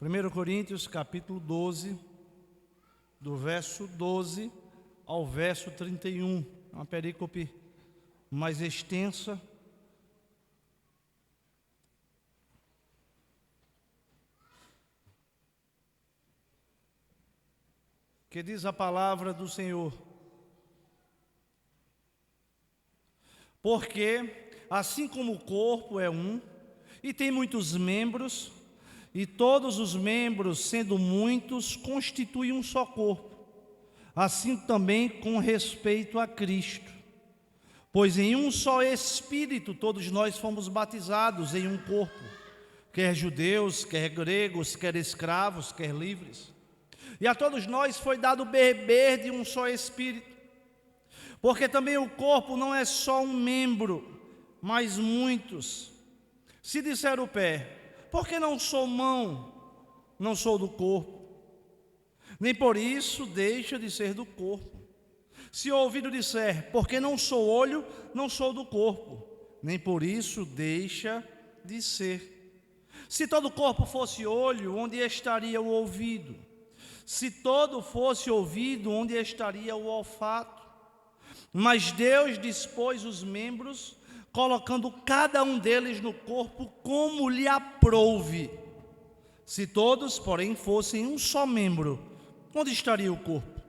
1 Coríntios capítulo 12, do verso 12 ao verso 31, uma perícope mais extensa. Que diz a palavra do Senhor: porque assim como o corpo é um, e tem muitos membros, e todos os membros, sendo muitos, constituem um só corpo, assim também com respeito a Cristo. Pois em um só Espírito todos nós fomos batizados em um corpo, quer judeus, quer gregos, quer escravos, quer livres. E a todos nós foi dado beber de um só Espírito. Porque também o corpo não é só um membro, mas muitos. Se disser o pé, porque não sou mão, não sou do corpo, nem por isso deixa de ser do corpo. Se o ouvido disser, porque não sou olho, não sou do corpo, nem por isso deixa de ser. Se todo o corpo fosse olho, onde estaria o ouvido? Se todo fosse ouvido, onde estaria o olfato? Mas Deus dispôs os membros, colocando cada um deles no corpo como lhe aprouve. Se todos, porém, fossem um só membro, onde estaria o corpo?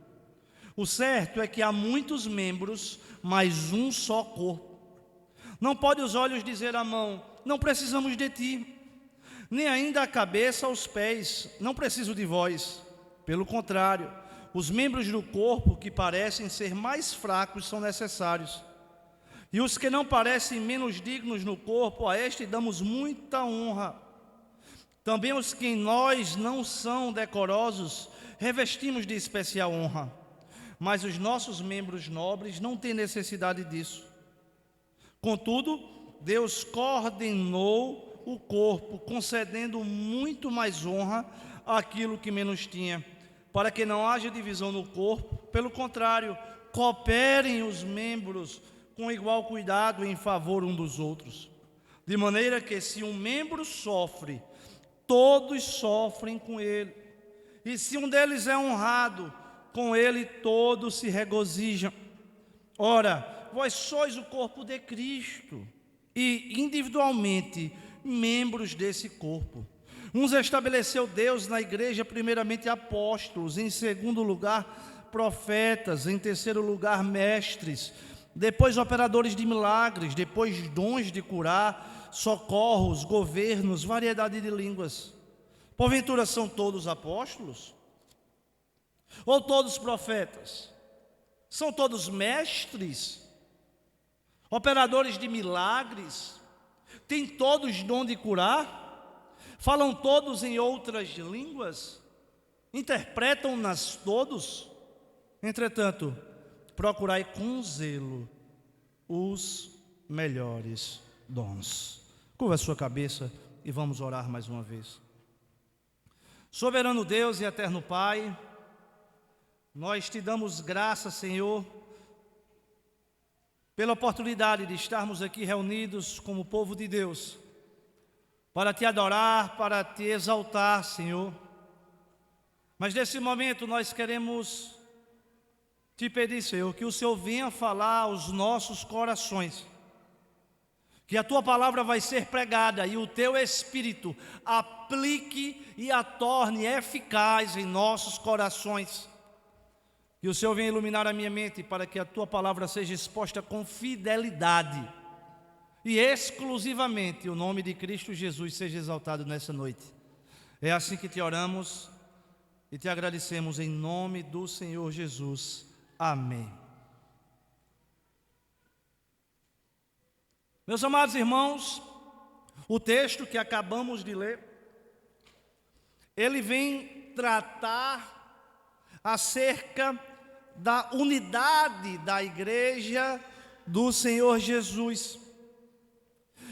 O certo é que há muitos membros, mas um só corpo. Não pode os olhos dizer à mão, não precisamos de ti, nem ainda a cabeça aos pés, não preciso de vós. Pelo contrário, os membros do corpo que parecem ser mais fracos são necessários. E os que não parecem menos dignos no corpo, a este damos muita honra. Também os que em nós não são decorosos, revestimos de especial honra. Mas os nossos membros nobres não têm necessidade disso. Contudo, Deus coordenou o corpo, concedendo muito mais honra àquilo que menos tinha, para que não haja divisão no corpo. Pelo contrário, cooperem os membros com igual cuidado em favor um dos outros. De maneira que se um membro sofre, todos sofrem com ele. E se um deles é honrado, com ele todos se regozijam. Ora, vós sois o corpo de Cristo, e individualmente membros desse corpo. Uns estabeleceu Deus na igreja, primeiramente apóstolos, em segundo lugar profetas, em terceiro lugar mestres, depois operadores de milagres, depois dons de curar, socorros, governos, variedade de línguas. Porventura são todos apóstolos? Ou todos profetas? São todos mestres? Operadores de milagres? Têm todos dom de curar? Falam todos em outras línguas? Interpretam-nas todos? Entretanto, procurai com zelo os melhores dons. Curva a sua cabeça e vamos orar mais uma vez. Soberano Deus e eterno Pai, nós te damos graças, Senhor, pela oportunidade de estarmos aqui reunidos como povo de Deus, para te adorar, para te exaltar, Senhor. Mas nesse momento nós queremos te pedir, Senhor, que o Senhor venha falar aos nossos corações, que a tua palavra vai ser pregada e o teu Espírito aplique e a torne eficaz em nossos corações. Que o Senhor venha iluminar a minha mente para que a tua palavra seja exposta com fidelidade e exclusivamente o nome de Cristo Jesus seja exaltado nessa noite. É assim que te oramos e te agradecemos em nome do Senhor Jesus. Amém. Meus amados irmãos, o texto que acabamos de ler, ele vem tratar acerca da unidade da igreja do Senhor Jesus.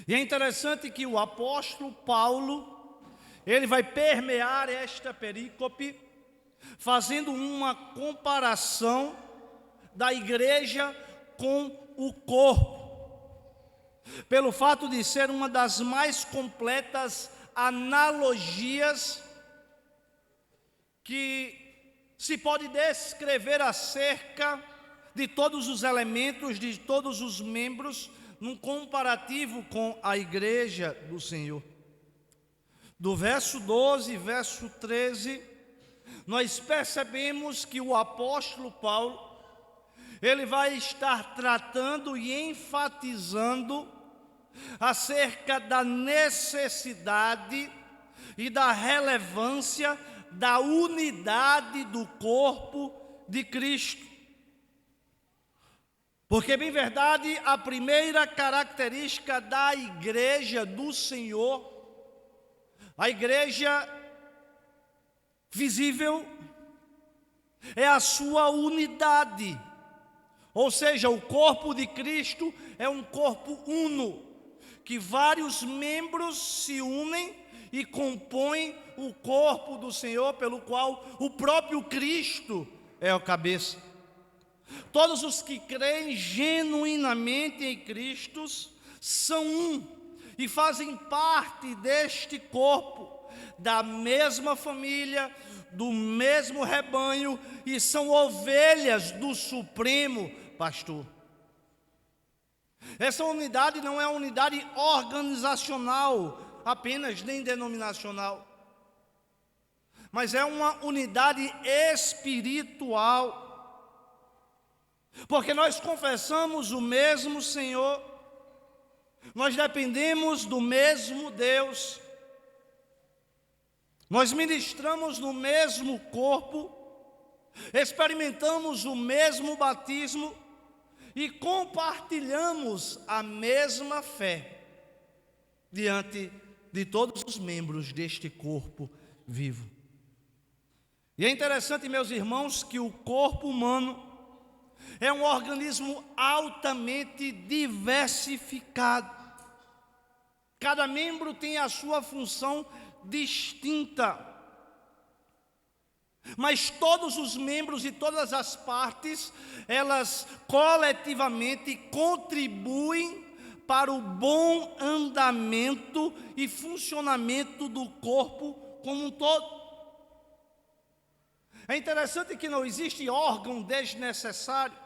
E é interessante que o apóstolo Paulo, ele vai permear esta perícope, fazendo uma comparação da igreja com o corpo, pelo fato de ser uma das mais completas analogias que se pode descrever acerca de todos os elementos, de todos os membros, num comparativo com a igreja do Senhor. Do verso 12, verso 13, nós percebemos que o apóstolo Paulo, ele vai estar tratando e enfatizando acerca da necessidade e da relevância da unidade do corpo de Cristo. Porque, bem verdade, a primeira característica da igreja do Senhor, a igreja visível, é a sua unidade. Ou seja, o corpo de Cristo é um corpo uno, que vários membros se unem e compõem o corpo do Senhor, pelo qual o próprio Cristo é a cabeça. Todos os que creem genuinamente em Cristo são um e fazem parte deste corpo, da mesma família, do mesmo rebanho, e são ovelhas do Supremo Pastor. Essa unidade não é uma unidade organizacional apenas, nem denominacional, mas é uma unidade espiritual, porque nós confessamos o mesmo Senhor, nós dependemos do mesmo Deus, nós ministramos no mesmo corpo, experimentamos o mesmo batismo e compartilhamos a mesma fé diante de todos os membros deste corpo vivo. E é interessante, meus irmãos, que o corpo humano é um organismo altamente diversificado. Cada membro tem a sua função distinta, mas todos os membros e todas as partes, elas coletivamente contribuem para o bom andamento e funcionamento do corpo como um todo. É interessante que não existe órgão desnecessário,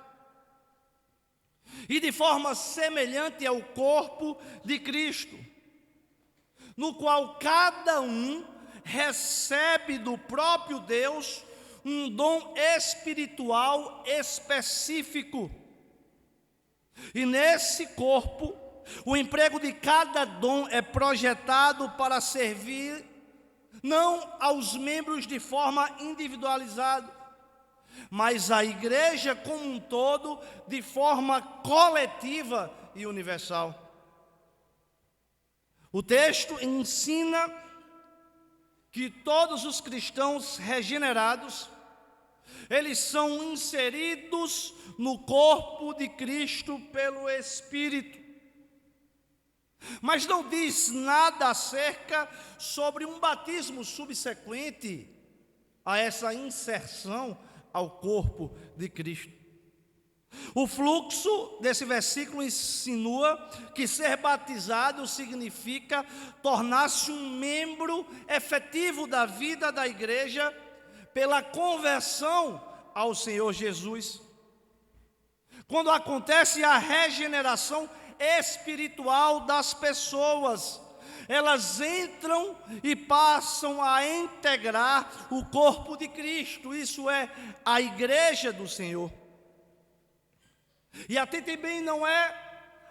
e de forma semelhante ao corpo de Cristo, no qual cada um recebe do próprio Deus um dom espiritual específico. E nesse corpo, o emprego de cada dom é projetado para servir não aos membros de forma individualizada, mas à igreja como um todo, de forma coletiva e universal. O texto ensina que todos os cristãos regenerados, eles são inseridos no corpo de Cristo pelo Espírito. Mas não diz nada acerca sobre um batismo subsequente a essa inserção ao corpo de Cristo. O fluxo desse versículo insinua que ser batizado significa tornar-se um membro efetivo da vida da igreja pela conversão ao Senhor Jesus. Quando acontece a regeneração espiritual das pessoas, elas entram e passam a integrar o corpo de Cristo, isso é, a igreja do Senhor. E até também não é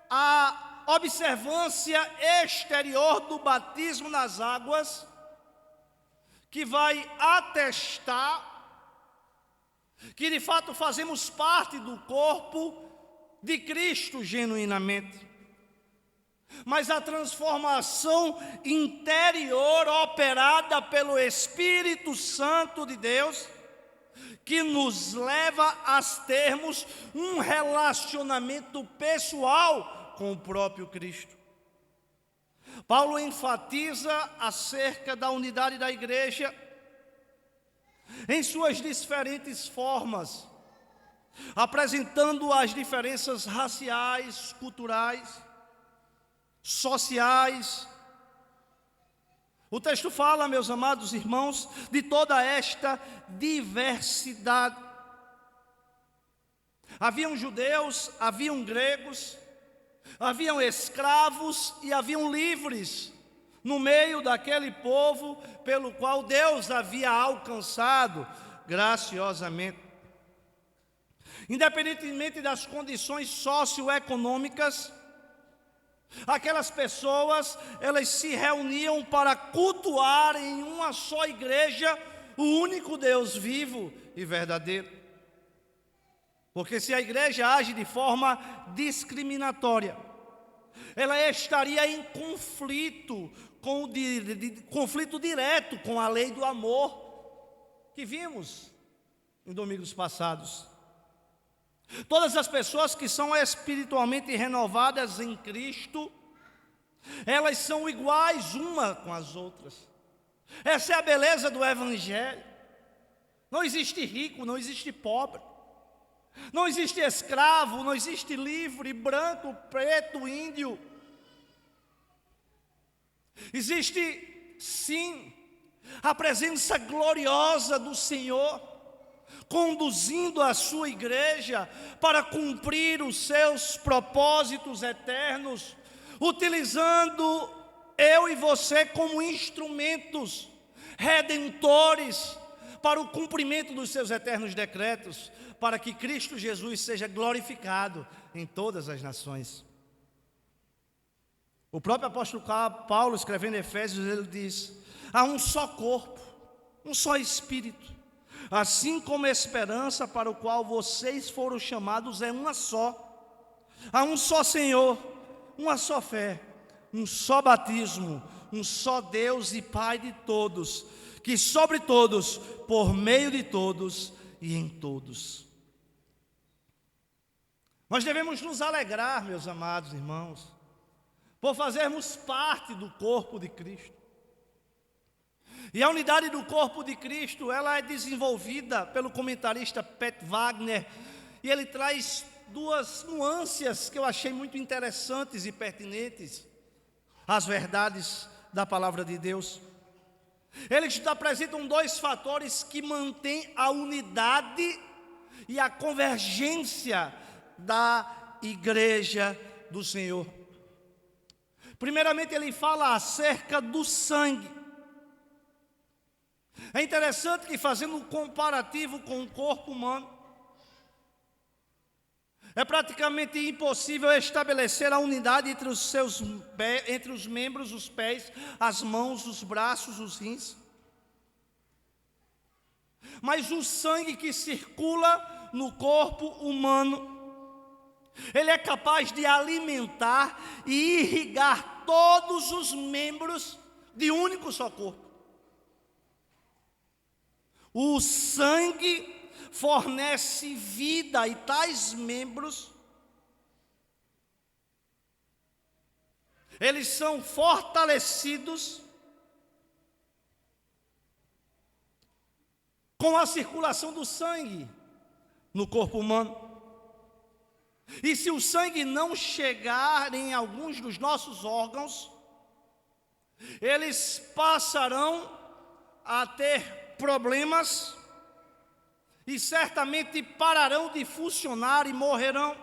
a observância exterior do batismo nas águas que vai atestar que de fato fazemos parte do corpo de Cristo genuinamente, mas a transformação interior operada pelo Espírito Santo de Deus, que nos leva a termos um relacionamento pessoal com o próprio Cristo. Paulo enfatiza acerca da unidade da igreja em suas diferentes formas, apresentando as diferenças raciais, culturais, sociais, O texto fala, meus amados irmãos, de toda esta diversidade. Haviam judeus, haviam gregos, haviam escravos e haviam livres no meio daquele povo pelo qual Deus havia alcançado graciosamente. Independentemente das condições socioeconômicas, aquelas pessoas, elas se reuniam para cultuar em uma só igreja o único Deus vivo e verdadeiro. Porque se a igreja age de forma discriminatória, ela estaria em conflito conflito direto com a lei do amor que vimos em domingos passados. Todas as pessoas que são espiritualmente renovadas em Cristo, elas são iguais uma com as outras. Essa é a beleza do Evangelho. Não existe rico, não existe pobre, não existe escravo, não existe livre, branco, preto, índio. Existe, sim, a presença gloriosa do Senhor, conduzindo a sua igreja para cumprir os seus propósitos eternos, utilizando eu e você como instrumentos redentores para o cumprimento dos seus eternos decretos, para que Cristo Jesus seja glorificado em todas as nações. O próprio apóstolo Paulo, escrevendo em Efésios, ele diz: há um só corpo, um só Espírito, assim como a esperança para o qual vocês foram chamados é uma só. Há um só Senhor, uma só fé, um só batismo, um só Deus e Pai de todos, que sobre todos, por meio de todos e em todos. Nós devemos nos alegrar, meus amados irmãos, por fazermos parte do corpo de Cristo. E a unidade do corpo de Cristo, ela é desenvolvida pelo comentarista Pat Wagner, e ele traz duas nuances que eu achei muito interessantes e pertinentes às verdades da palavra de Deus. Eles apresentam dois fatores que mantêm a unidade e a convergência da igreja do Senhor. Primeiramente, ele fala acerca do sangue. É interessante que, fazendo um comparativo com o corpo humano, é praticamente impossível estabelecer a unidade entre os membros, os pés, as mãos, os braços, os rins. Mas o sangue que circula no corpo humano, ele é capaz de alimentar e irrigar todos os membros de um único só corpo. O sangue fornece vida e tais membros, eles são fortalecidos com a circulação do sangue no corpo humano. E se o sangue não chegar em alguns dos nossos órgãos, eles passarão a ter problemas e certamente pararão de funcionar e morrerão.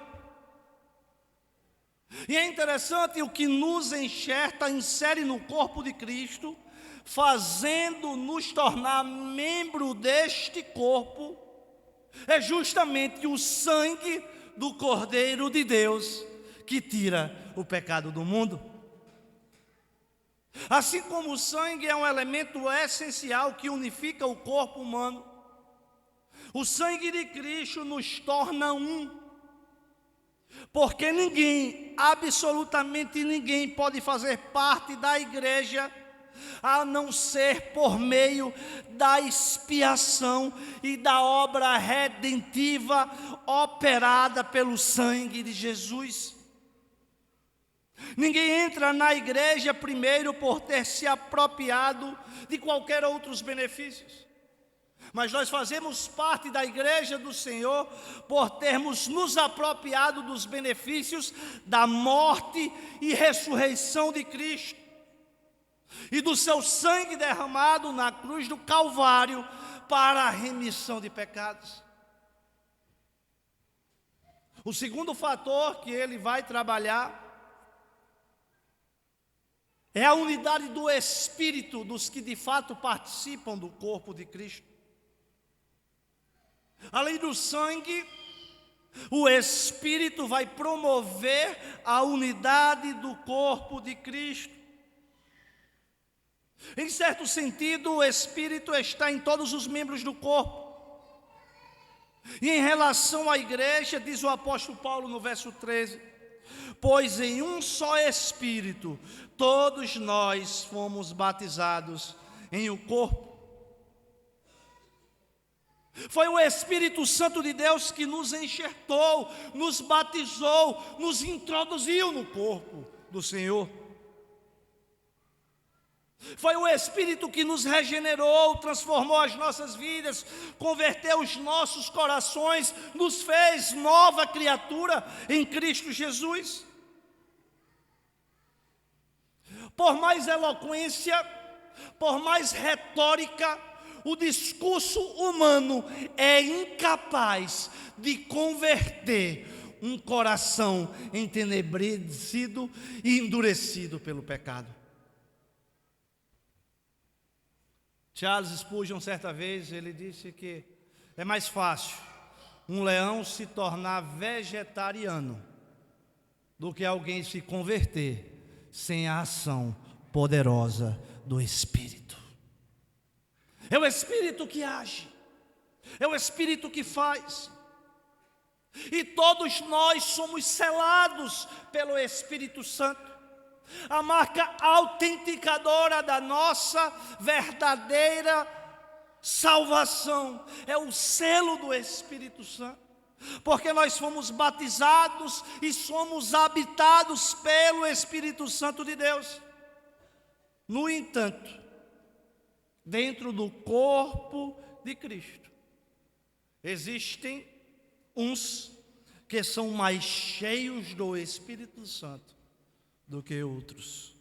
E é interessante o que nos enxerta, insere no corpo de Cristo, fazendo-nos tornar membro deste corpo, é justamente o sangue do Cordeiro de Deus que tira o pecado do mundo. Assim como o sangue é um elemento essencial que unifica o corpo humano, o sangue de Cristo nos torna um, porque ninguém, absolutamente ninguém, pode fazer parte da igreja a não ser por meio da expiação e da obra redentiva operada pelo sangue de Jesus. Ninguém entra na igreja primeiro por ter se apropriado de qualquer outros benefícios, mas nós fazemos parte da igreja do Senhor por termos nos apropriado dos benefícios da morte e ressurreição de Cristo. e do seu sangue derramado na cruz do Calvário para a remissão de pecados. O segundo fator que ele vai trabalhar é a unidade do Espírito dos que de fato participam do corpo de Cristo. Além do sangue, o Espírito vai promover a unidade do corpo de Cristo. Em certo sentido, o Espírito está em todos os membros do corpo. E em relação à igreja, diz o apóstolo Paulo no verso 13: pois em um só Espírito todos nós fomos batizados em um corpo. Foi o Espírito Santo de Deus que nos enxertou, nos batizou, nos introduziu no corpo do Senhor. Foi o Espírito que nos regenerou, transformou as nossas vidas, converteu os nossos corações, nos fez nova criatura em Cristo Jesus. Por mais eloquência, por mais retórica, o discurso humano é incapaz de converter um coração entenebrecido e endurecido pelo pecado. Charles Spurgeon, certa vez, ele disse que é mais fácil um leão se tornar vegetariano do que alguém se converter sem a ação poderosa do Espírito. É o Espírito que age, é o Espírito que faz. E todos nós somos selados pelo Espírito Santo. A marca autenticadora da nossa verdadeira salvação é o selo do Espírito Santo, porque nós fomos batizados e somos habitados pelo Espírito Santo de Deus. No entanto, dentro do corpo de Cristo, existem uns que são mais cheios do Espírito Santo do que outros.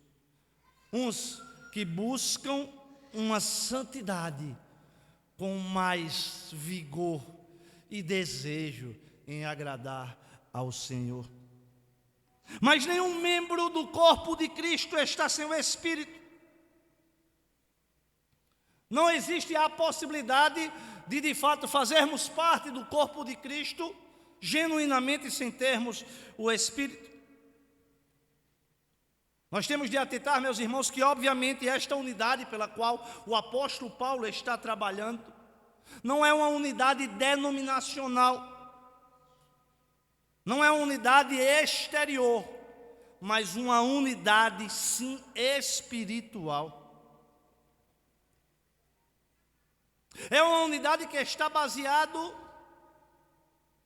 Uns que buscam uma santidade com mais vigor e desejo em agradar ao Senhor. Mas nenhum membro do corpo de Cristo está sem o Espírito. Não existe a possibilidade de fato fazermos parte do corpo de Cristo genuinamente sem termos o Espírito. Nós temos de atentar, meus irmãos, que obviamente esta unidade pela qual o apóstolo Paulo está trabalhando não é uma unidade denominacional, não é uma unidade exterior, mas uma unidade sim espiritual. É uma unidade que está baseada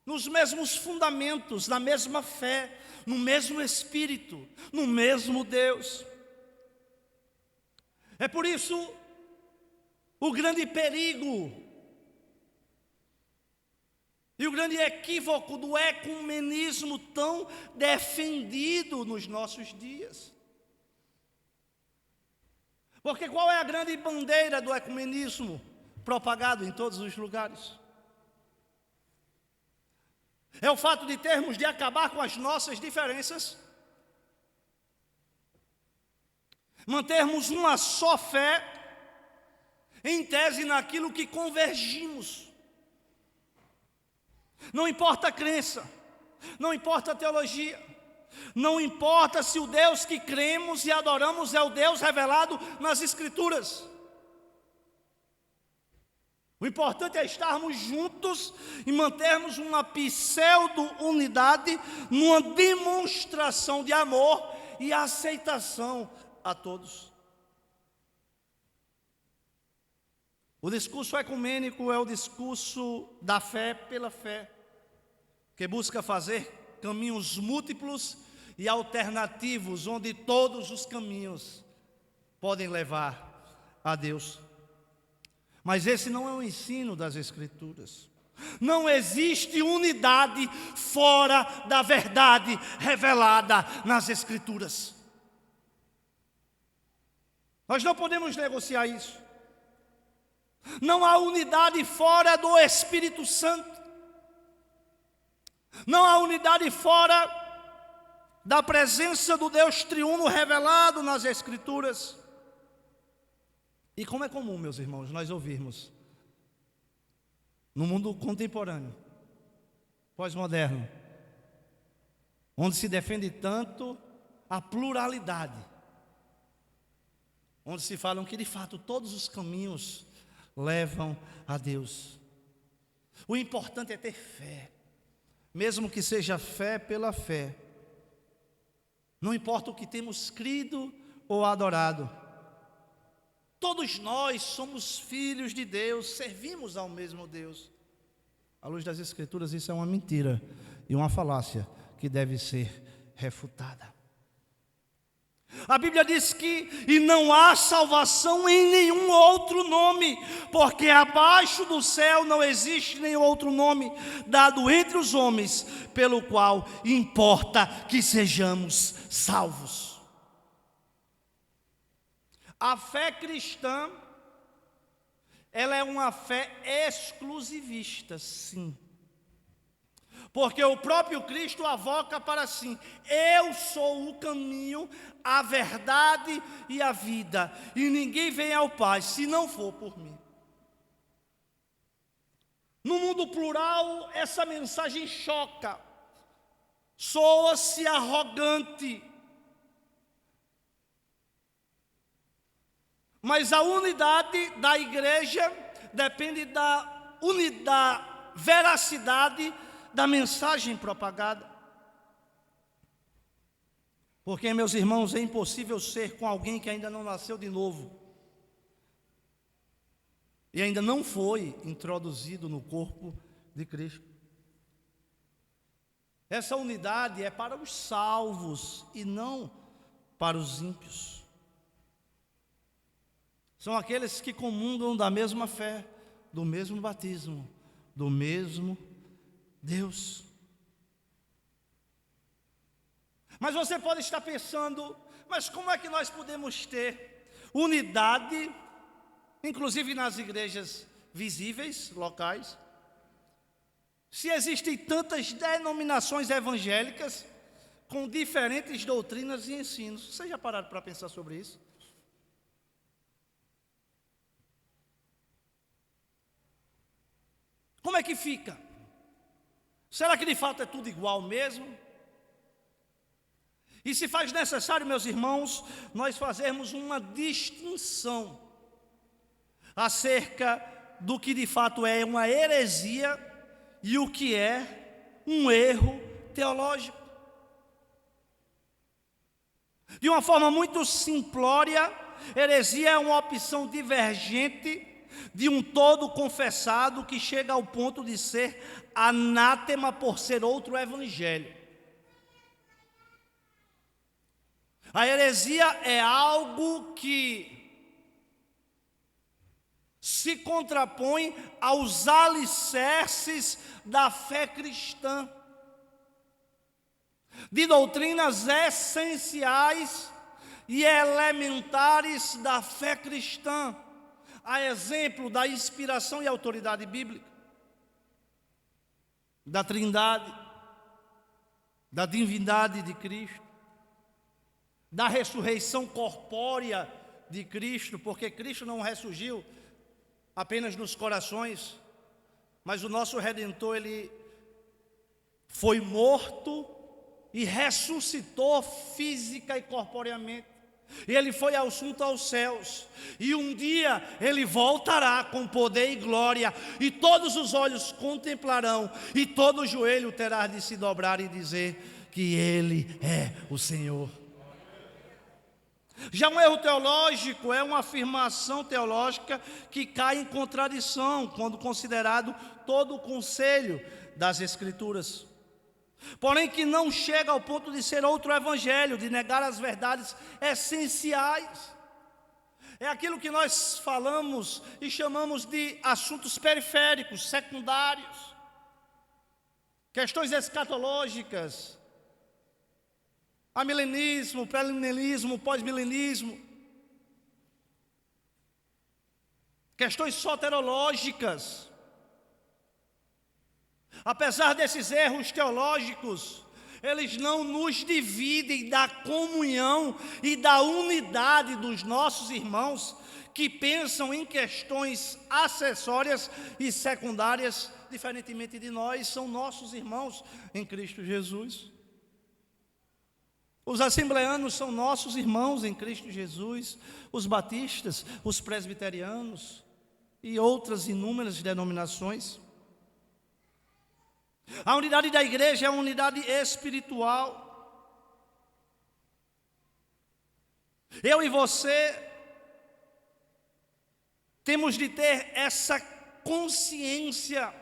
nos mesmos fundamentos, na mesma fé, no mesmo Espírito, no mesmo Deus. É por isso o grande perigo e o grande equívoco do ecumenismo tão defendido nos nossos dias. Porque qual é a grande bandeira do ecumenismo propagado em todos os lugares? É o fato de termos de acabar com as nossas diferenças, mantermos uma só fé, em tese naquilo que convergimos. Não importa a crença, não importa a teologia, não importa se o Deus que cremos e adoramos é o Deus revelado nas Escrituras. O importante é estarmos juntos e mantermos uma pseudo-unidade numa demonstração de amor e aceitação a todos. O discurso ecumênico é o discurso da fé pela fé, que busca fazer caminhos múltiplos e alternativos, onde todos os caminhos podem levar a Deus. Mas esse não é o ensino das Escrituras. Não existe unidade fora da verdade revelada nas Escrituras. Nós não podemos negociar isso. Não há unidade fora do Espírito Santo. Não há unidade fora da presença do Deus triuno revelado nas Escrituras. E como é comum, meus irmãos, nós ouvirmos no mundo contemporâneo, pós-moderno, onde se defende tanto a pluralidade, onde se falam que de fato todos os caminhos levam a Deus. O importante é ter fé, mesmo que seja fé pela fé. Não importa o que temos crido ou adorado. Todos nós somos filhos de Deus, servimos ao mesmo Deus. À luz das Escrituras, isso é uma mentira e uma falácia que deve ser refutada. A Bíblia diz que e não há salvação em nenhum outro nome, porque abaixo do céu não existe nenhum outro nome dado entre os homens, pelo qual importa que sejamos salvos. A fé cristã, ela é uma fé exclusivista, sim. Porque o próprio Cristo avoca para si: eu sou o caminho, a verdade e a vida, e ninguém vem ao Pai se não for por mim. No mundo plural, essa mensagem choca, soa-se arrogante. Mas a unidade da igreja depende da veracidade da mensagem propagada. Porque, meus irmãos, é impossível ser com alguém que ainda não nasceu de novo e ainda não foi introduzido no corpo de Cristo. Essa unidade é para os salvos e não para os ímpios. São aqueles que comungam da mesma fé, do mesmo batismo, do mesmo Deus. Mas você pode estar pensando, mas como é que nós podemos ter unidade, inclusive nas igrejas visíveis, locais, se existem tantas denominações evangélicas com diferentes doutrinas e ensinos? Vocês já pararam para pensar sobre isso? Como é que fica? Será que de fato é tudo igual mesmo? E se faz necessário, meus irmãos, nós fazermos uma distinção acerca do que de fato é uma heresia e o que é um erro teológico. De uma forma muito simplória, heresia é uma opção divergente de um todo confessado que chega ao ponto de ser anátema por ser outro evangelho. A heresia é algo que se contrapõe aos alicerces da fé cristã, de doutrinas essenciais e elementares da fé cristã, a exemplo da inspiração e autoridade bíblica, da Trindade, da divindade de Cristo, da ressurreição corpórea de Cristo, porque Cristo não ressurgiu apenas nos corações, mas o nosso Redentor, ele foi morto e ressuscitou física e corporeamente. E ele foi assunto aos céus, e um dia ele voltará com poder e glória, e todos os olhos contemplarão, e todo joelho terá de se dobrar e dizer que ele é o Senhor. Já um erro teológico é uma afirmação teológica que cai em contradição quando considerado todo o conselho das Escrituras, porém que não chega ao ponto de ser outro evangelho, de negar as verdades essenciais. É aquilo que nós falamos e chamamos de assuntos periféricos, secundários, questões escatológicas, amilenismo, pré-milenismo, pós-milenismo. questões soterológicas. Apesar desses erros teológicos, eles não nos dividem da comunhão e da unidade dos nossos irmãos que pensam em questões acessórias e secundárias, diferentemente de nós, são nossos irmãos em Cristo Jesus. Os assembleanos são nossos irmãos em Cristo Jesus, os batistas, os presbiterianos e outras inúmeras denominações. A unidade da igreja é uma unidade espiritual. Eu e você temos de ter essa consciência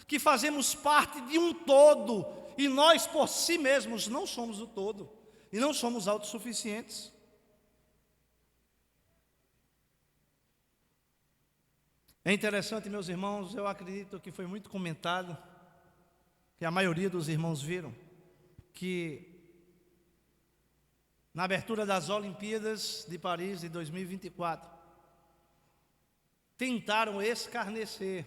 que fazemos parte de um todo e nós por si mesmos não somos o todo e não somos autossuficientes. É interessante, meus irmãos, eu acredito que foi muito comentado, que a maioria dos irmãos viram, que na abertura das Olimpíadas de Paris de 2024, tentaram escarnecer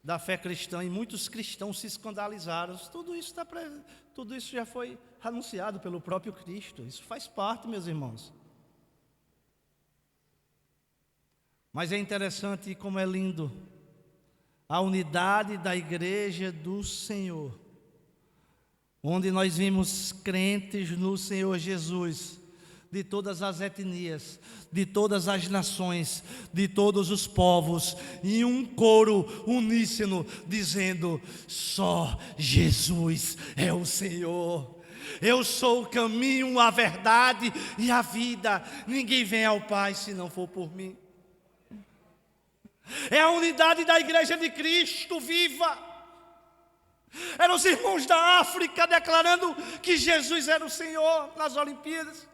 da fé cristã e muitos cristãos se escandalizaram. Tudo isso já foi anunciado pelo próprio Cristo. Isso faz parte, meus irmãos. Mas é interessante como é lindo a unidade da igreja do Senhor, onde nós vimos crentes no Senhor Jesus, de todas as etnias, de todas as nações, de todos os povos, em um coro uníssono, dizendo: só Jesus é o Senhor. Eu sou o caminho, a verdade e a vida. Ninguém vem ao Pai se não for por mim. É a unidade da igreja de Cristo viva. Eram os irmãos da África declarando que Jesus era o Senhor nas Olimpíadas.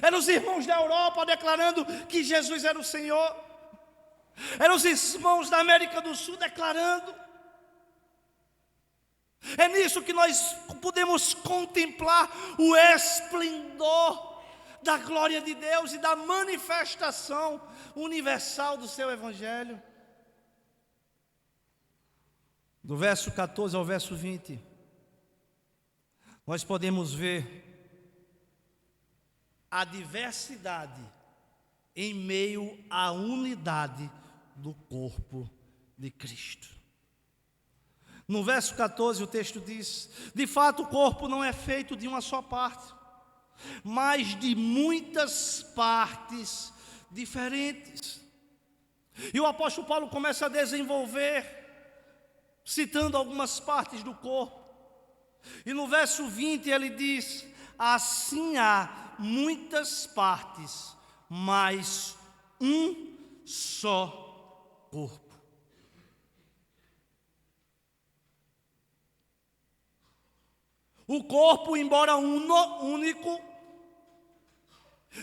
Eram os irmãos da Europa declarando que Jesus era o Senhor. Eram os irmãos da América do Sul declarando. É nisso que nós podemos contemplar o esplendor da glória de Deus e da manifestação universal do seu Evangelho. Do verso 14 ao verso 20, nós podemos ver a diversidade em meio à unidade do corpo de Cristo. No verso 14 o texto diz: de fato o corpo não é feito de uma só parte, mas de muitas partes diferentes. E o apóstolo Paulo começa a desenvolver, citando algumas partes do corpo. E no verso 20 ele diz: assim há muitas partes, mas um só corpo. O corpo, embora único,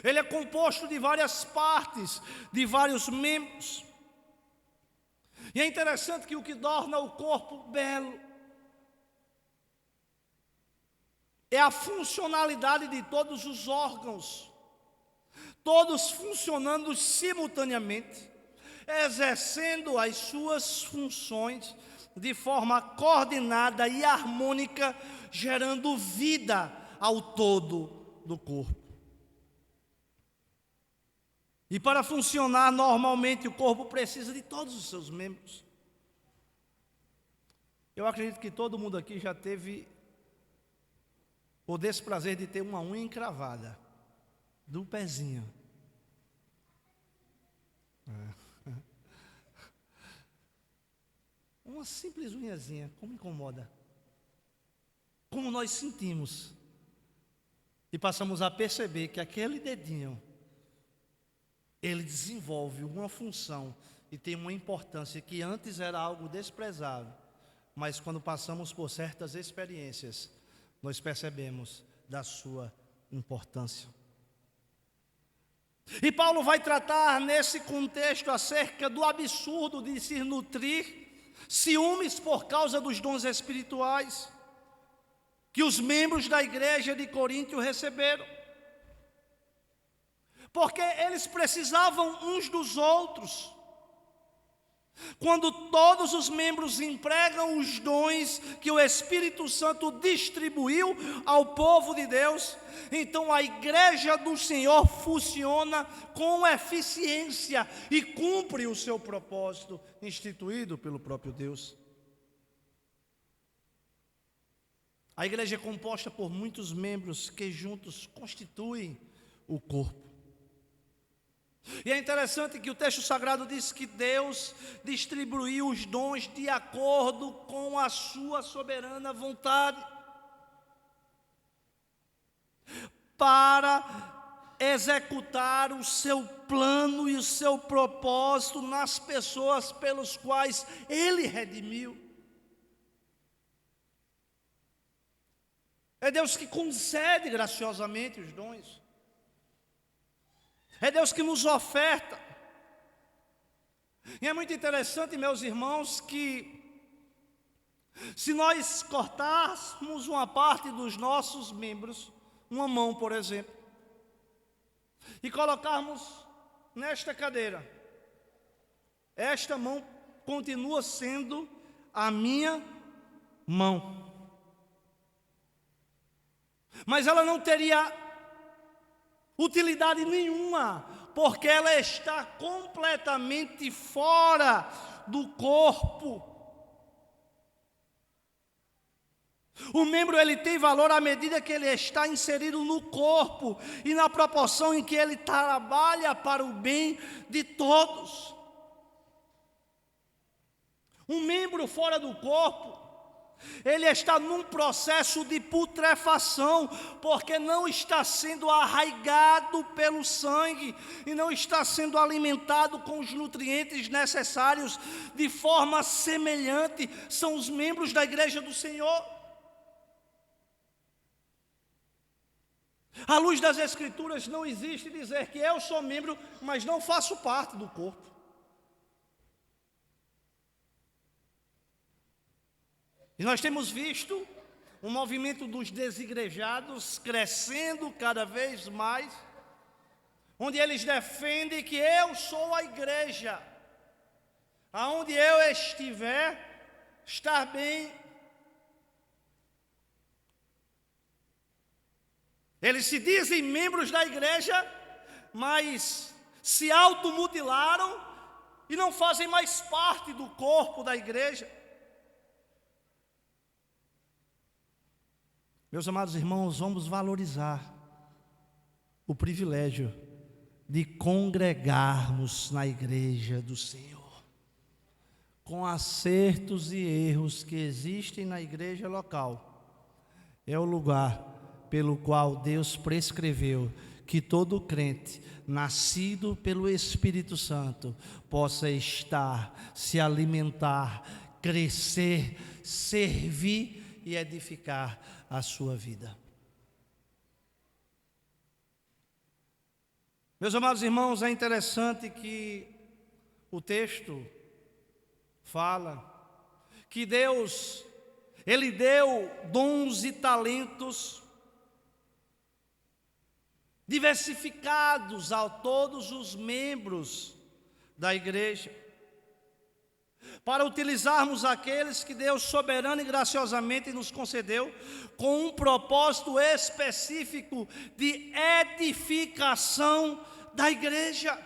ele é composto de várias partes, de vários membros. E é interessante que o que torna o corpo belo é a funcionalidade de todos os órgãos, todos funcionando simultaneamente, exercendo as suas funções de forma coordenada e harmônica, gerando vida ao todo do corpo. E para funcionar normalmente, o corpo precisa de todos os seus membros. Eu acredito que todo mundo aqui já teve o desprazer de ter uma unha encravada do pezinho. Uma simples unhazinha, como incomoda. Como nós sentimos. E passamos a perceber que aquele dedinho, ele desenvolve uma função e tem uma importância que antes era algo desprezável, mas quando passamos por certas experiências, nós percebemos da sua importância. E Paulo vai tratar nesse contexto acerca do absurdo de se nutrir ciúmes por causa dos dons espirituais que os membros da igreja de Corinto receberam. Porque eles precisavam uns dos outros. Quando todos os membros empregam os dons que o Espírito Santo distribuiu ao povo de Deus, então a igreja do Senhor funciona com eficiência e cumpre o seu propósito instituído pelo próprio Deus. A igreja é composta por muitos membros que juntos constituem o corpo. E é interessante que o texto sagrado diz que Deus distribuiu os dons de acordo com a sua soberana vontade, para executar o seu plano e o seu propósito nas pessoas pelos quais Ele redimiu. É Deus que concede graciosamente os dons. É Deus que nos oferta. E é muito interessante, meus irmãos, que se nós cortarmos uma parte dos nossos membros, uma mão, por exemplo, e colocarmos nesta cadeira, esta mão continua sendo a minha mão. Mas ela não teria utilidade nenhuma, porque ela está completamente fora do corpo. O membro ele tem valor à medida que ele está inserido no corpo e na proporção em que ele trabalha para o bem de todos. Um membro fora do corpo, ele está num processo de putrefação, porque não está sendo arraigado pelo sangue e não está sendo alimentado com os nutrientes necessários. De forma semelhante são os membros da igreja do Senhor. À luz das Escrituras, não existe dizer que eu sou membro, mas não faço parte do corpo. E nós temos visto o movimento dos desigrejados crescendo cada vez mais, onde eles defendem que eu sou a igreja, aonde eu estiver, estar bem. Eles se dizem membros da igreja, mas se automutilaram e não fazem mais parte do corpo da igreja. Meus amados irmãos, vamos valorizar o privilégio de congregarmos na igreja do Senhor, com acertos e erros que existem na igreja local. É o lugar pelo qual Deus prescreveu que todo crente nascido pelo Espírito Santo possa estar, se alimentar, crescer, servir e edificar a sua vida. Meus amados irmãos, é interessante que o texto fala que Deus, Ele deu dons e talentos diversificados a todos os membros da igreja, para utilizarmos aqueles que Deus soberano e graciosamente nos concedeu, com um propósito específico de edificação da igreja.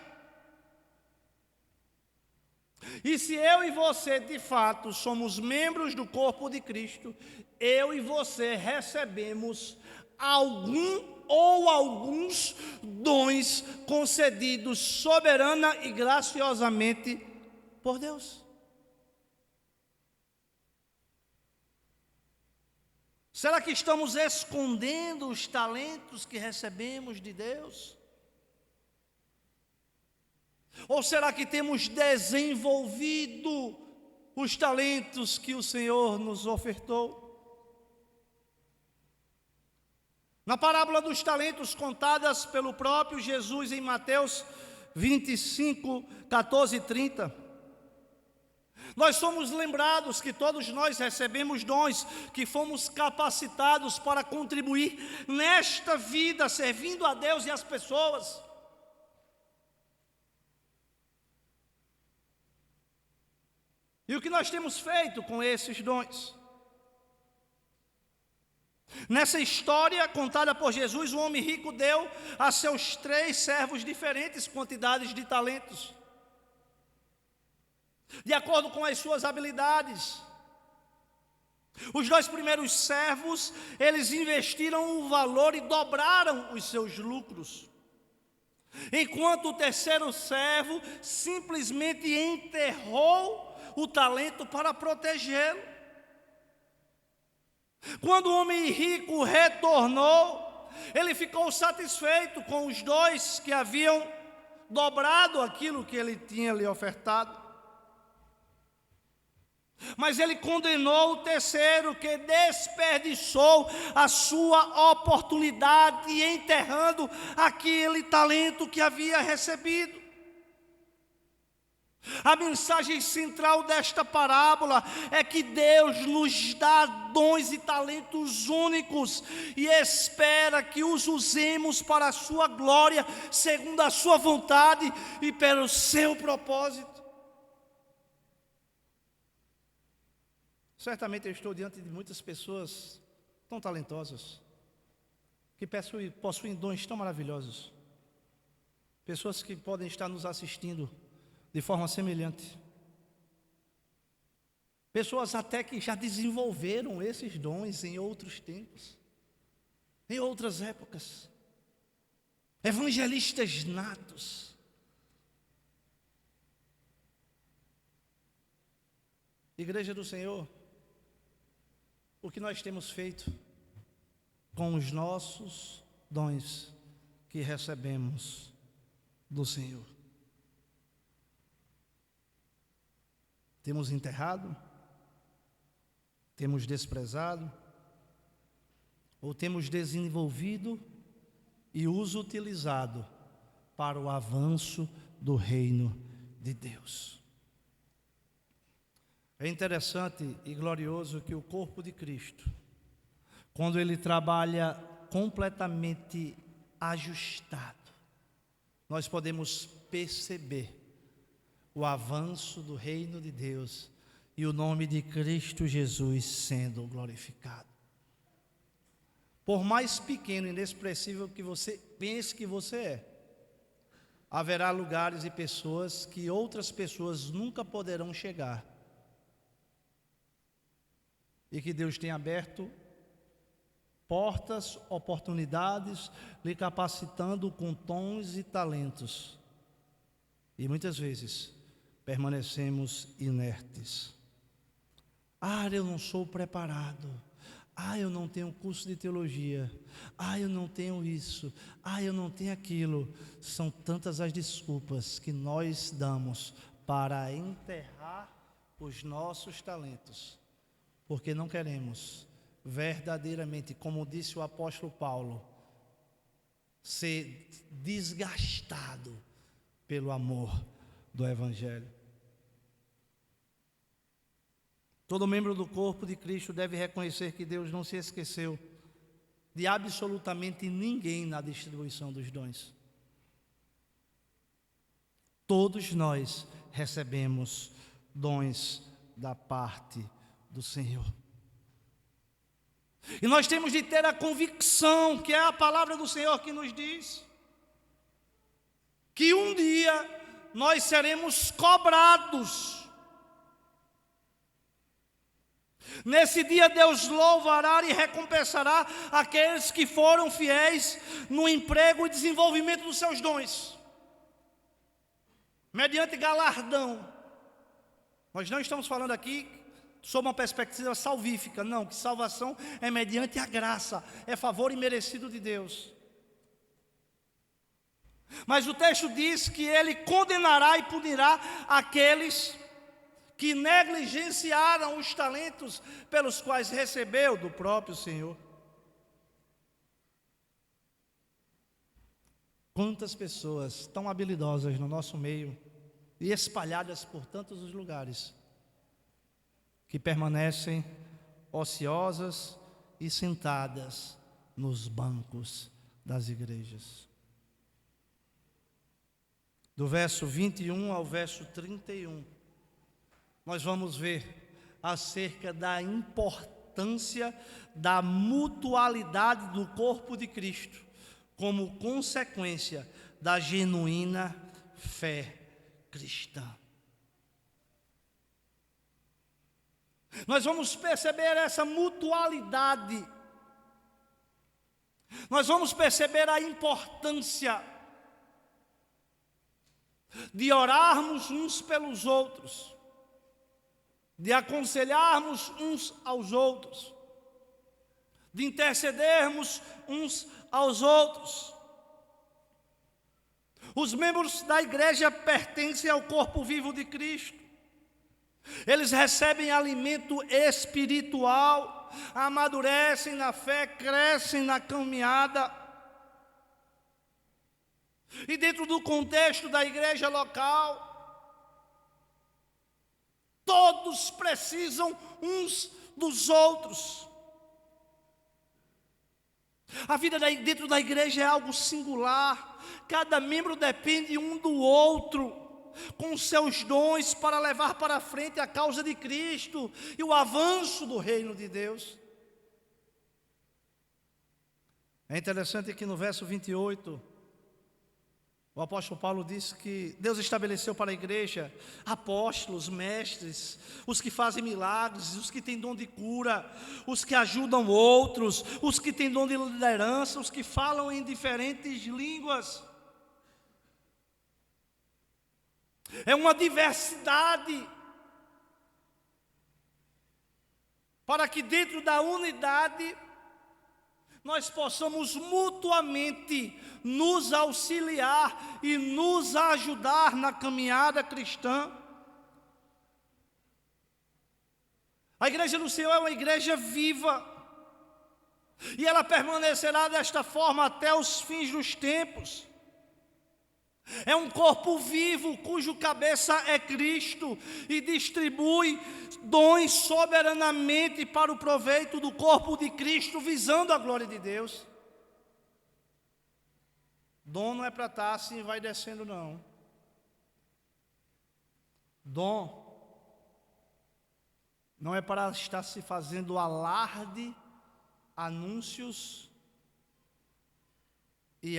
E se eu e você de fato somos membros do corpo de Cristo, eu e você recebemos algum ou alguns dons concedidos soberana e graciosamente por Deus. Será que estamos escondendo os talentos que recebemos de Deus? Ou será que temos desenvolvido os talentos que o Senhor nos ofertou? Na parábola dos talentos contadas pelo próprio Jesus em Mateus 25, 14 e 30, nós somos lembrados que todos nós recebemos dons, que fomos capacitados para contribuir nesta vida, servindo a Deus e as pessoas. E o que nós temos feito com esses dons? Nessa história contada por Jesus, o homem rico deu a seus 3 servos diferentes quantidades de talentos, de acordo com as suas habilidades. Os 2 primeiros servos, eles investiram o valor e dobraram os seus lucros, enquanto o terceiro servo simplesmente enterrou o talento para protegê-lo. Quando o homem rico retornou, ele ficou satisfeito com os 2 que haviam dobrado aquilo que ele tinha lhe ofertado. Mas ele condenou o terceiro, que desperdiçou a sua oportunidade enterrando aquele talento que havia recebido. A mensagem central desta parábola é que Deus nos dá dons e talentos únicos e espera que os usemos para a sua glória, segundo a sua vontade e pelo seu propósito. Certamente eu estou diante de muitas pessoas tão talentosas, que possuem dons tão maravilhosos, pessoas que podem estar nos assistindo de forma semelhante, pessoas até que já desenvolveram esses dons em outros tempos, em outras épocas, evangelistas natos. Igreja do Senhor, o que nós temos feito com os nossos dons que recebemos do Senhor? Temos enterrado? Temos desprezado? Ou temos desenvolvido e os utilizado para o avanço do reino de Deus? É interessante e glorioso que o corpo de Cristo, quando ele trabalha completamente ajustado, nós podemos perceber o avanço do reino de Deus e o nome de Cristo Jesus sendo glorificado. Por mais pequeno e inexpressível que você pense que você é, haverá lugares e pessoas que outras pessoas nunca poderão chegar, e que Deus tem aberto portas, oportunidades, lhe capacitando com dons e talentos, e muitas vezes permanecemos inertes. Eu não sou preparado. Eu não tenho curso de teologia. Eu não tenho isso. Eu não tenho aquilo. São tantas as desculpas que nós damos para enterrar os nossos talentos, porque não queremos verdadeiramente, como disse o apóstolo Paulo, ser desgastado pelo amor do Evangelho. Todo membro do corpo de Cristo deve reconhecer que Deus não se esqueceu de absolutamente ninguém na distribuição dos dons. Todos nós recebemos dons da parte do Senhor. E nós temos de ter a convicção, que é a palavra do Senhor que nos diz, que um dia nós seremos cobrados. Nesse dia Deus louvará e recompensará aqueles que foram fiéis no emprego e desenvolvimento dos seus dons, mediante galardão. Nós não estamos falando aqui sob uma perspectiva salvífica, não, que salvação é mediante a graça, é favor imerecido de Deus. Mas o texto diz que ele condenará e punirá aqueles que negligenciaram os talentos pelos quais recebeu do próprio Senhor. Quantas pessoas tão habilidosas no nosso meio e espalhadas por tantos os lugares, que permanecem ociosas e sentadas nos bancos das igrejas. Do verso 21 ao verso 31, nós vamos ver acerca da importância da mutualidade do corpo de Cristo, como consequência da genuína fé cristã. Nós vamos perceber essa mutualidade. Nós vamos perceber a importância de orarmos uns pelos outros, de aconselharmos uns aos outros, de intercedermos uns aos outros. Os membros da igreja pertencem ao corpo vivo de Cristo. Eles recebem alimento espiritual, amadurecem na fé, crescem na caminhada. E dentro do contexto da igreja local, todos precisam uns dos outros. A vida dentro da igreja é algo singular. Cada membro depende um do outro, com seus dons para levar para frente a causa de Cristo e o avanço do reino de Deus. É interessante que no verso 28, o apóstolo Paulo diz que Deus estabeleceu para a igreja apóstolos, mestres, os que fazem milagres, os que têm dom de cura, os que ajudam outros, os que têm dom de liderança, os que falam em diferentes línguas. É uma diversidade, para que dentro da unidade nós possamos mutuamente nos auxiliar e nos ajudar na caminhada cristã. A igreja do Senhor é uma igreja viva, e ela permanecerá desta forma até os fins dos tempos. É um corpo vivo, cujo cabeça é Cristo, e distribui dons soberanamente para o proveito do corpo de Cristo, visando a glória de Deus. Dom não é para estar assim, vai descendo não. Dom não é para estar se fazendo alarde, anúncios e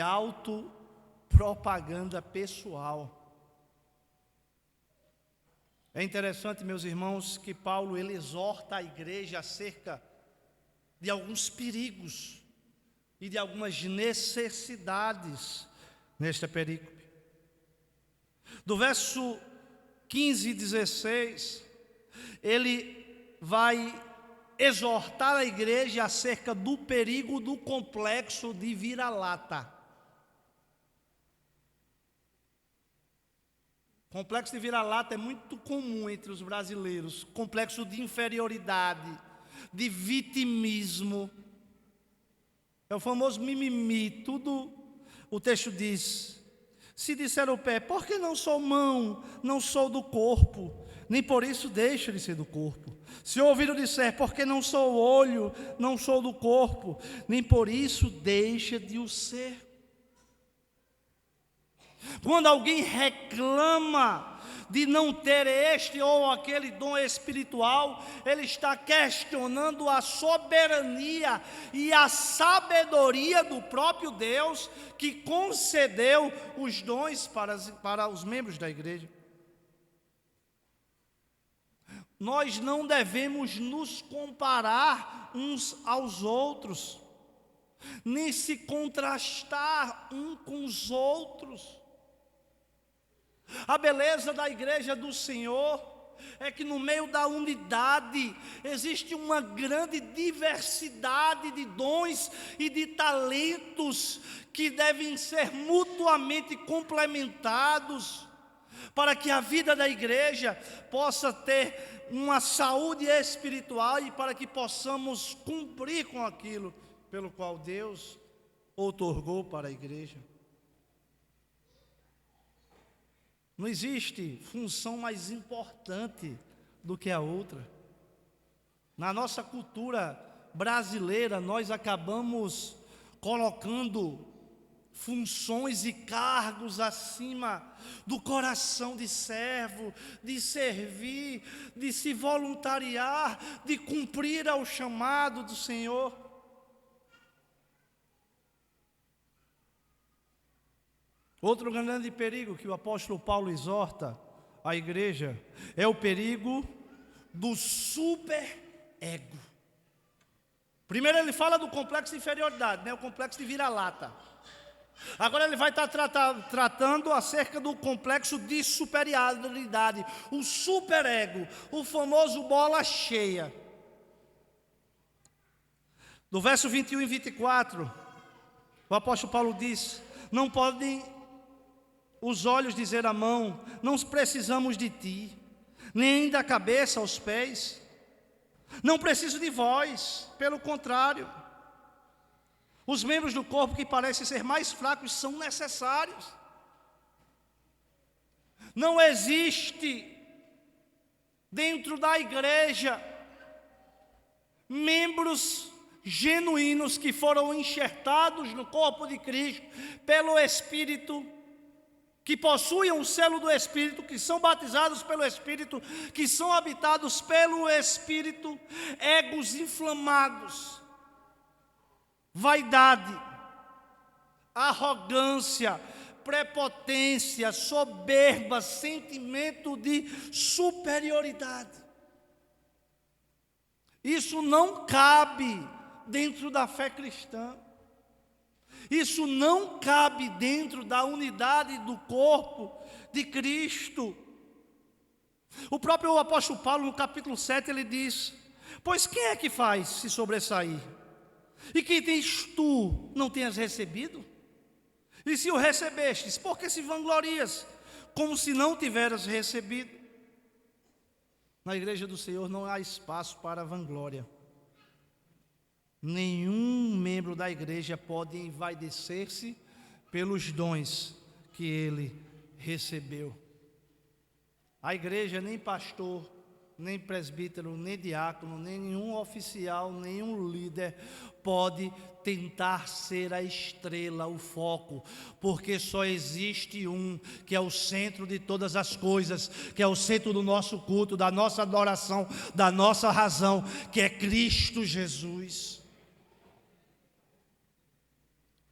propaganda pessoal. É interessante, meus irmãos, que Paulo ele exorta a igreja acerca de alguns perigos e de algumas necessidades nesta perícope. Do verso 15 e 16, ele vai exortar a igreja acerca do perigo do complexo de vira-lata. Complexo de vira-lata é muito comum entre os brasileiros. Complexo de inferioridade, de vitimismo. É o famoso mimimi. Tudo o texto diz. Se disser o pé, por que não sou mão, não sou do corpo? Nem por isso deixo de ser do corpo. Se o ouvido disser, por que não sou olho, não sou do corpo? Nem por isso deixa de o ser. Quando alguém reclama de não ter este ou aquele dom espiritual, ele está questionando a soberania e a sabedoria do próprio Deus, que concedeu os dons para os membros da igreja. Nós não devemos nos comparar uns aos outros, nem se contrastar um com os outros. A beleza da igreja do Senhor é que no meio da unidade existe uma grande diversidade de dons e de talentos que devem ser mutuamente complementados para que a vida da igreja possa ter uma saúde espiritual e para que possamos cumprir com aquilo pelo qual Deus outorgou para a igreja. Não existe função mais importante do que a outra. Na nossa cultura brasileira, nós acabamos colocando funções e cargos acima do coração de servo, de servir, de se voluntariar, de cumprir ao chamado do Senhor. Outro grande perigo que o apóstolo Paulo exorta à igreja é o perigo do super-ego. Primeiro ele fala do complexo de inferioridade, né? O complexo de vira-lata. Agora ele vai estar tratando acerca do complexo de superioridade, o superego, o famoso bola cheia. Do verso 21 e 24, o apóstolo Paulo diz: não podem os olhos dizer à mão, não precisamos de ti, nem da cabeça aos pés, não preciso de vós, pelo contrário. Os membros do corpo que parecem ser mais fracos são necessários. Não existe dentro da igreja membros genuínos que foram enxertados no corpo de Cristo pelo Espírito, que possuem o selo do Espírito, que são batizados pelo Espírito, que são habitados pelo Espírito, egos inflamados, vaidade, arrogância, prepotência, soberba, sentimento de superioridade. Isso não cabe dentro da fé cristã. Isso não cabe dentro da unidade do corpo de Cristo. O próprio apóstolo Paulo, no capítulo 7, ele diz: pois quem é que faz se sobressair? E que tens tu, não tenhas recebido? E se o recebestes, por que se vanglorias, como se não tiveras recebido? Na igreja do Senhor não há espaço para vanglória. Nenhum membro da igreja pode envaidecer-se pelos dons que ele recebeu. A igreja, nem pastor, nem presbítero, nem diácono, nem nenhum oficial, nenhum líder pode tentar ser a estrela, o foco, porque só existe um, que é o centro de todas as coisas, que é o centro do nosso culto, da nossa adoração, da nossa razão, que é Cristo Jesus.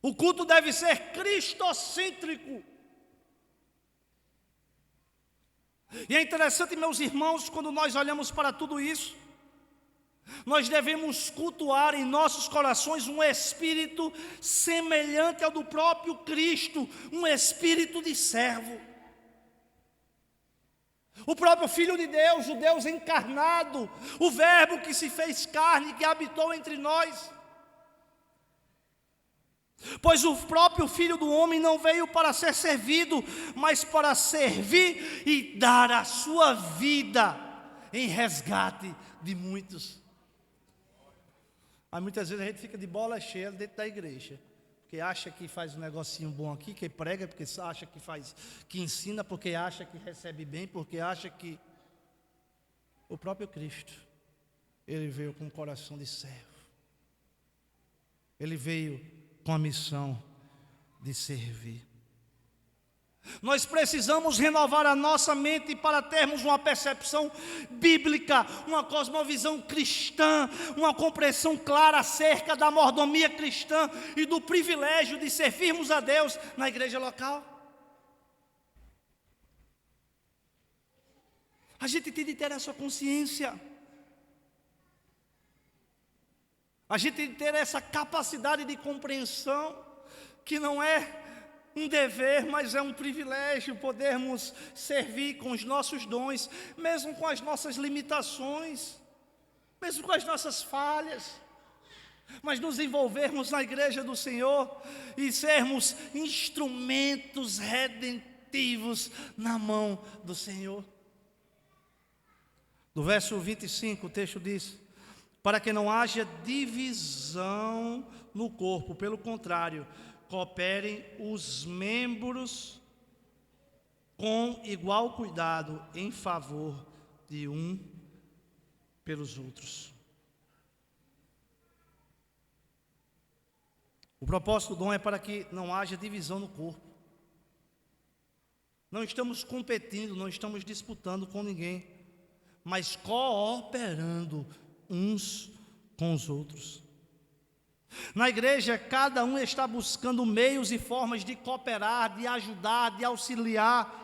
O culto deve ser cristocêntrico. E é interessante, meus irmãos, quando nós olhamos para tudo isso, nós devemos cultuar em nossos corações um espírito semelhante ao do próprio Cristo, um espírito de servo. O próprio Filho de Deus, o Deus encarnado, o Verbo que se fez carne, que habitou entre nós. Pois o próprio Filho do Homem não veio para ser servido, mas para servir e dar a sua vida em resgate de muitos. Aí muitas vezes a gente fica de bola cheia dentro da igreja, porque acha que faz um negocinho bom aqui, que prega, porque acha que faz, que ensina, porque acha que recebe bem, porque acha que... O próprio Cristo, ele veio com um coração de servo. Ele veio com a missão de servir. Nós precisamos renovar a nossa mente para termos uma percepção bíblica, uma cosmovisão cristã, uma compreensão clara acerca da mordomia cristã e do privilégio de servirmos a Deus na igreja local. A gente tem de ter essa consciência. A gente tem de ter essa capacidade de compreensão, que não é um dever, mas é um privilégio podermos servir com os nossos dons, mesmo com as nossas limitações, mesmo com as nossas falhas, mas nos envolvermos na igreja do Senhor e sermos instrumentos redentivos na mão do Senhor. No verso 25 o texto diz: para que não haja divisão no corpo, pelo contrário, cooperem os membros com igual cuidado em favor de um pelos outros. O propósito do dom é para que não haja divisão no corpo. Não estamos competindo, não estamos disputando com ninguém, mas cooperando uns com os outros. Na igreja, cada um está buscando meios e formas de cooperar, de ajudar, de auxiliar.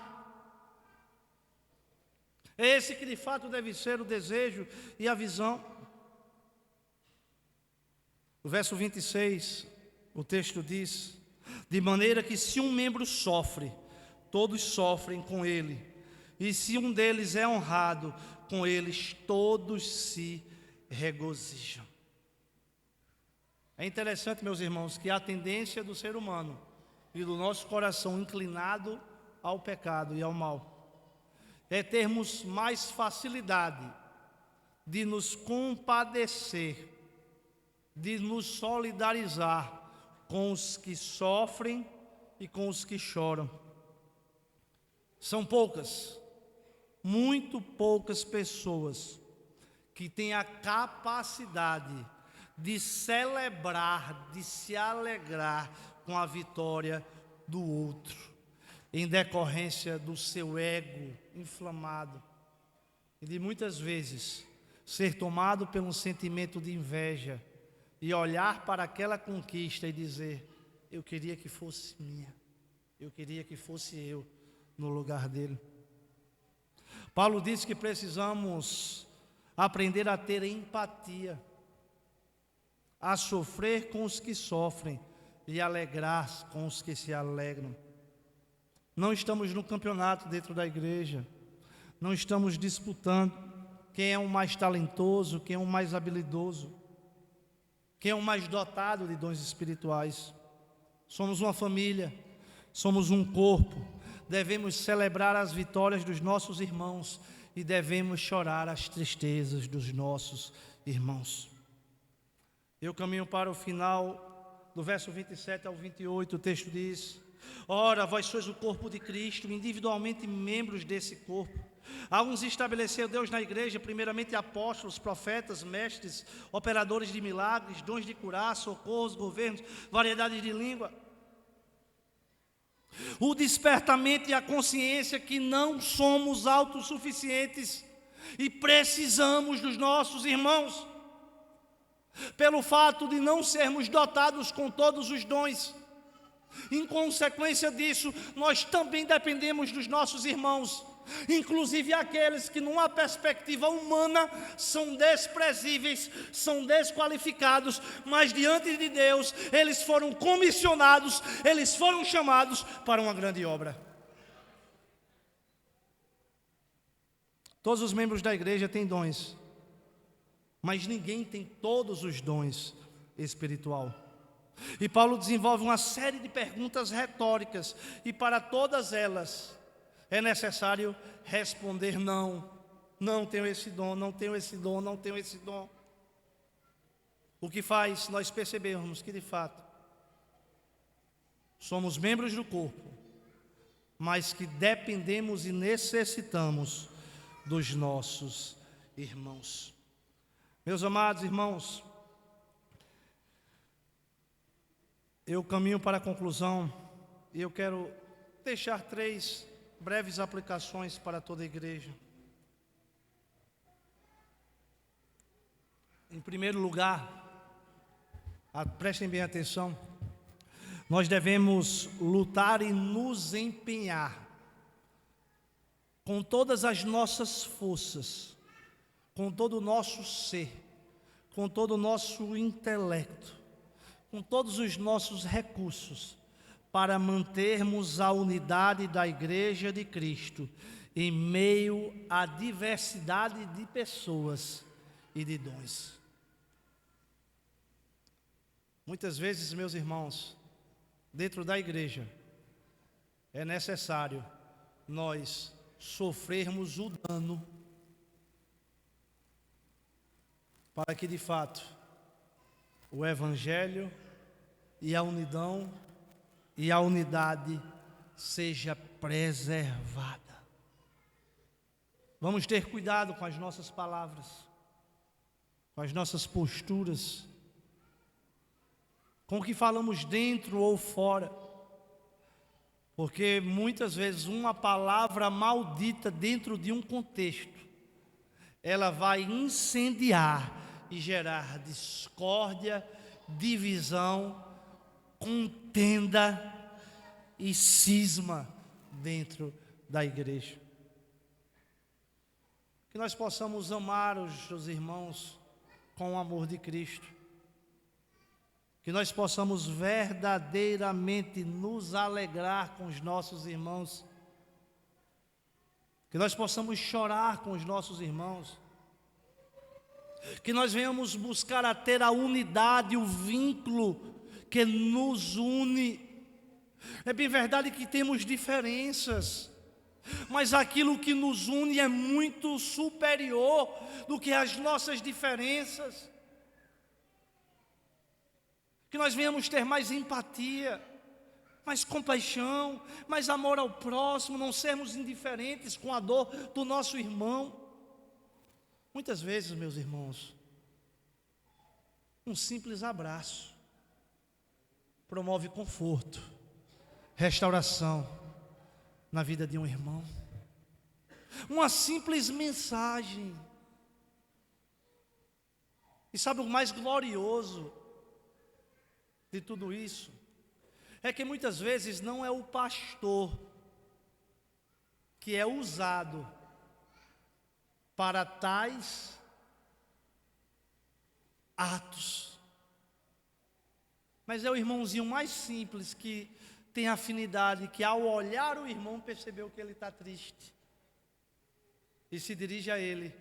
É esse que de fato deve ser o desejo e a visão. O verso 26, o texto diz: de maneira que se um membro sofre, todos sofrem com ele, e se um deles é honrado, com eles todos se regozijam. É interessante, meus irmãos, que a tendência do ser humano e do nosso coração inclinado ao pecado e ao mal é termos mais facilidade de nos compadecer, de nos solidarizar com os que sofrem e com os que choram. São poucas, muito poucas pessoas que têm a capacidade de celebrar, de se alegrar com a vitória do outro, em decorrência do seu ego inflamado, e de muitas vezes ser tomado pelo sentimento de inveja e olhar para aquela conquista e dizer: eu queria que fosse minha, eu queria que fosse eu no lugar dele. Paulo diz que precisamos aprender a ter empatia, a sofrer com os que sofrem e alegrar com os que se alegram. Não estamos no campeonato dentro da igreja, não estamos disputando quem é o mais talentoso, quem é o mais habilidoso, quem é o mais dotado de dons espirituais. Somos uma família, somos um corpo, devemos celebrar as vitórias dos nossos irmãos e devemos chorar as tristezas dos nossos irmãos. Eu caminho para o final do verso 27 ao 28, o texto diz: ora, vós sois o corpo de Cristo, individualmente membros desse corpo. Alguns estabeleceu Deus na igreja, primeiramente apóstolos, profetas, mestres, operadores de milagres, dons de curar, socorros, governos, variedades de língua. O despertamento e a consciência que não somos autossuficientes e precisamos dos nossos irmãos, pelo fato de não sermos dotados com todos os dons. Em consequência disso, nós também dependemos dos nossos irmãos, inclusive aqueles que numa perspectiva humana são desprezíveis, são desqualificados, mas diante de Deus eles foram comissionados, eles foram chamados para uma grande obra. Todos os membros da igreja têm dons, mas ninguém tem todos os dons espiritual. E Paulo desenvolve uma série de perguntas retóricas, e para todas elas é necessário responder não. Não tenho esse dom, não tenho esse dom, não tenho esse dom. O que faz nós percebermos que de fato somos membros do corpo, mas que dependemos e necessitamos dos nossos irmãos. Meus amados irmãos, eu caminho para a conclusão e eu quero deixar 3 breves aplicações para toda a igreja. Em primeiro lugar, prestem bem atenção, nós devemos lutar e nos empenhar com todas as nossas forças, com todo o nosso ser, com todo o nosso intelecto, com todos os nossos recursos, para mantermos a unidade da Igreja de Cristo em meio à diversidade de pessoas e de dons. Muitas vezes, meus irmãos, dentro da igreja, é necessário nós sofrermos o dano para que de fato o Evangelho e a unidade seja preservada. Vamos ter cuidado com as nossas palavras, com as nossas posturas, com o que falamos dentro ou fora. Porque muitas vezes uma palavra maldita dentro de um contexto, ela vai incendiar e gerar discórdia, divisão, contenda e cisma dentro da igreja. Que nós possamos amar os irmãos com o amor de Cristo. Que nós possamos verdadeiramente nos alegrar com os nossos irmãos. Que nós possamos chorar com os nossos irmãos. Que nós venhamos buscar a ter a unidade, o vínculo que nos une. É bem verdade que temos diferenças, mas aquilo que nos une é muito superior do que as nossas diferenças. Que nós venhamos ter mais empatia, mais compaixão, mais amor ao próximo, não sermos indiferentes com a dor do nosso irmão. Muitas vezes, meus irmãos, um simples abraço promove conforto, restauração na vida de um irmão. Uma simples mensagem. E sabe o mais glorioso de tudo isso? É que muitas vezes não é o pastor que é usado para tais atos, mas é o irmãozinho mais simples que tem afinidade, que ao olhar o irmão percebeu que ele está triste e se dirige a ele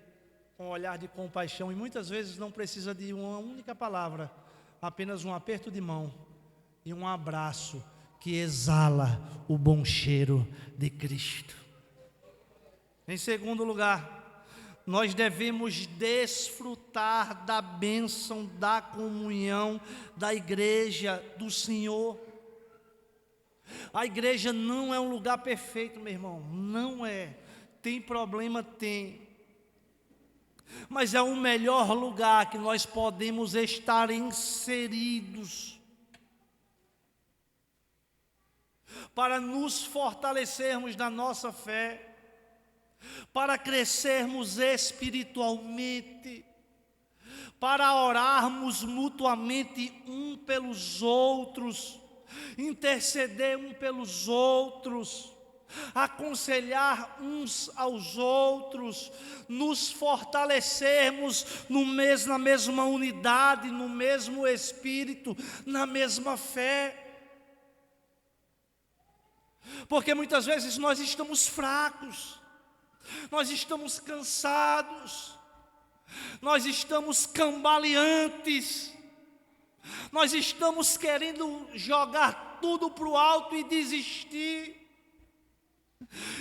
com um olhar de compaixão, e muitas vezes não precisa de uma única palavra, apenas um aperto de mão e um abraço que exala o bom cheiro de Cristo. Em segundo lugar, nós devemos desfrutar da bênção da comunhão da igreja do Senhor. A igreja não é um lugar perfeito, meu irmão, não é. Tem problema? Tem. Mas é o melhor lugar que nós podemos estar inseridos para nos fortalecermos na nossa fé, para crescermos espiritualmente, para orarmos mutuamente um pelos outros, interceder um pelos outros, aconselhar uns aos outros, nos fortalecermos na mesma unidade, no mesmo espírito, na mesma fé. Porque muitas vezes nós estamos fracos, nós estamos cansados, nós estamos cambaleantes, nós estamos querendo jogar tudo para o alto e desistir.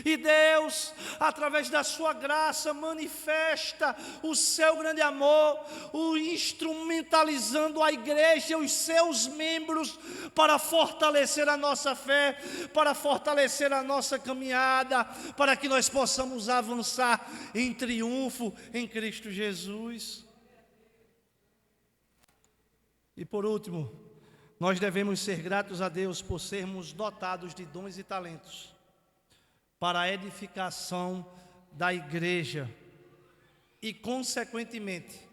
E Deus, através da sua graça, manifesta o seu grande amor, o instrumentalizando a igreja e os seus membros para fortalecer a nossa fé, para fortalecer a nossa caminhada, para que nós possamos avançar em triunfo em Cristo Jesus. E por último, nós devemos ser gratos a Deus por sermos dotados de dons e talentos para a edificação da igreja e, consequentemente,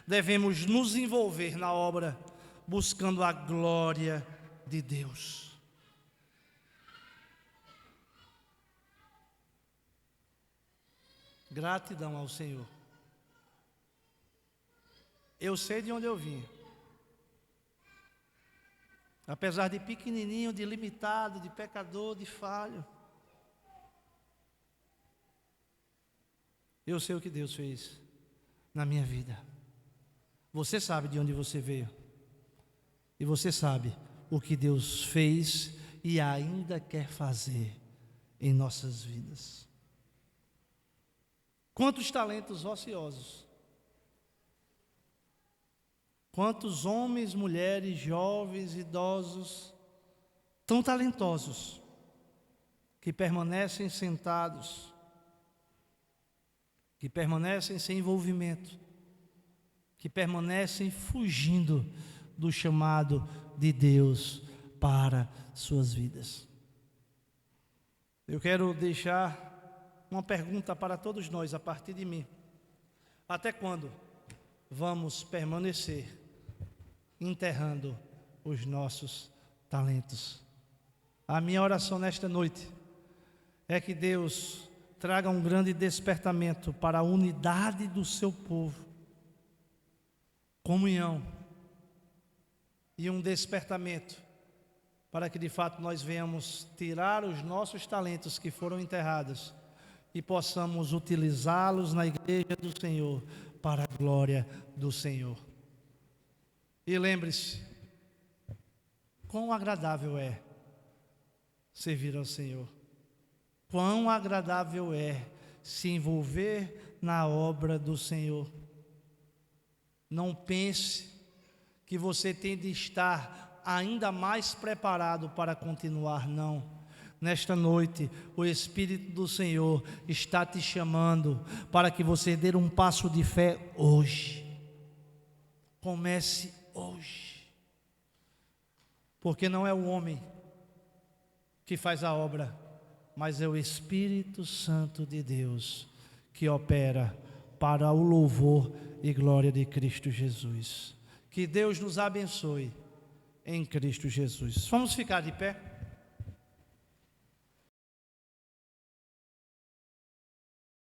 devemos nos envolver na obra buscando a glória de Deus. Gratidão ao Senhor. Eu sei de onde eu vim. Apesar de pequenininho, de limitado, de pecador, de falho, eu sei o que Deus fez na minha vida. Você sabe de onde você veio. E você sabe o que Deus fez e ainda quer fazer em nossas vidas. Quantos talentos ociosos. Quantos homens, mulheres, jovens, idosos, tão talentosos, que permanecem sentados, que permanecem sem envolvimento, que permanecem fugindo do chamado de Deus para suas vidas. Eu quero deixar uma pergunta para todos nós a partir de mim. Até quando vamos permanecer enterrando os nossos talentos? A minha oração nesta noite é que Deus traga um grande despertamento para a unidade do seu povo, comunhão, e um despertamento para que de fato nós venhamos tirar os nossos talentos que foram enterrados e possamos utilizá-los na igreja do Senhor para a glória do Senhor. E lembre-se, quão agradável é servir ao Senhor. Quão agradável é se envolver na obra do Senhor. Não pense que você tem de estar ainda mais preparado para continuar, não. Nesta noite, o Espírito do Senhor está te chamando para que você dê um passo de fé hoje. Comece hoje. Porque não é o homem que faz a obra, mas é o Espírito Santo de Deus que opera para o louvor e glória de Cristo Jesus. Que Deus nos abençoe em Cristo Jesus. Vamos ficar de pé?